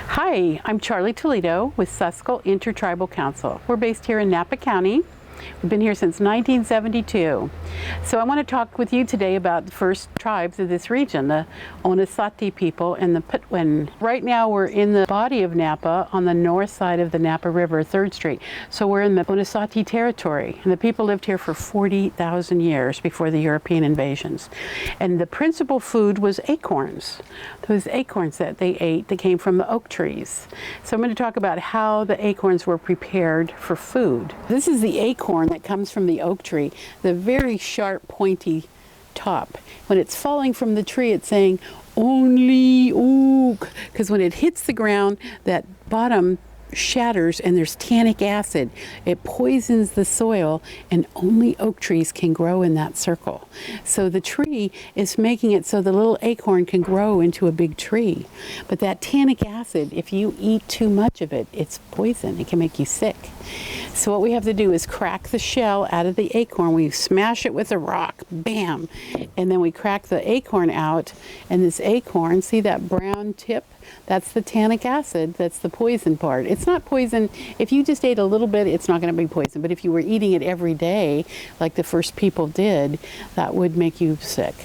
Hi, I'm Charlie Toledo with Suscol Intertribal Council. We're based here in Napa County. We've been here since 1972. So I want to talk with you today about the first tribes of this region, the Onisati people and the Pitwin. Right now we're in the body of Napa on the north side of the Napa River, 3rd Street. So we're in the Onisati territory, and the people lived here for 40,000 years before the European invasions. And the principal food was acorns. Those acorns that they ate that came from the oak trees. So I'm going to talk about how the acorns were prepared for food. This is the acorn that comes from the oak tree, the very sharp, pointy top. When it's falling from the tree, it's saying, "Only ook," because when it hits the ground, that bottom shatters and there's tannic acid. It poisons the soil, and only oak trees can grow in that circle. So the tree is making it so the little acorn can grow into a big tree. But that tannic acid, if you eat too much of it, it's poison. It can make you sick. So what we have to do is crack the shell out of the acorn. We smash it with a rock, bam, and then we crack the acorn out, and this acorn, see that brown tip? That's the tannic acid. That's the poison part. It's not poison. If you just ate a little bit, it's not going to be poison. But if you were eating it every day, like the first people did, that would make you sick.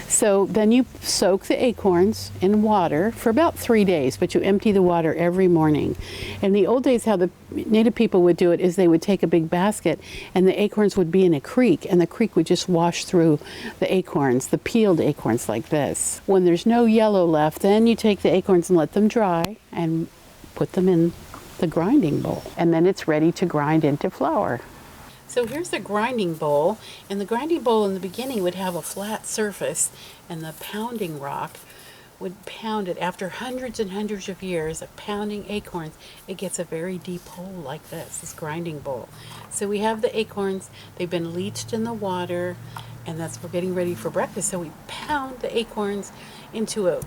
So then you soak the acorns in water for about 3 days, but you empty the water every morning. In the old days, how the Native people would do it is they would take a big basket, and the acorns would be in a creek, and the creek would just wash through the acorns, the peeled acorns like this. When there's no yellow left, then you take the acorns and let them dry and put them in the grinding bowl. And then it's ready to grind into flour. So here's the grinding bowl, and the grinding bowl in the beginning would have a flat surface, and the pounding rock would pound it. After hundreds and hundreds of years of pounding acorns, it gets a very deep hole like this grinding bowl. So we have the acorns, they've been leached in the water, and we're getting ready for breakfast. So we pound the acorns into a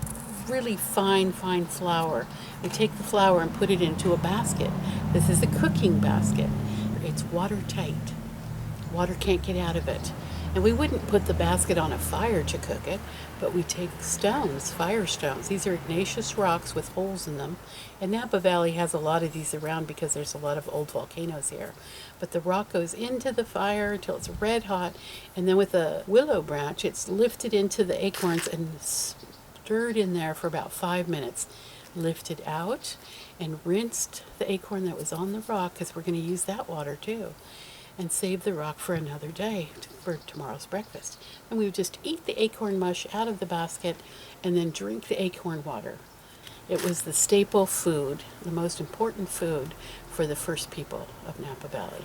really fine flour. We take the flour and put it into a basket. This is a cooking basket. It's watertight. Water can't get out of it. And we wouldn't put the basket on a fire to cook it, but we take stones, fire stones. These are igneous rocks with holes in them. And Napa Valley has a lot of these around because there's a lot of old volcanoes here. But the rock goes into the fire until it's red hot, and then with a willow branch, it's lifted into the acorns and stirred in there for about 5 minutes. Lifted out and rinsed the acorn that was on the rock, because we're going to use that water too, and save the rock for another day for tomorrow's breakfast. And we would just eat the acorn mush out of the basket and then drink the acorn water. It was the staple food, the most important food for the first people of Napa Valley.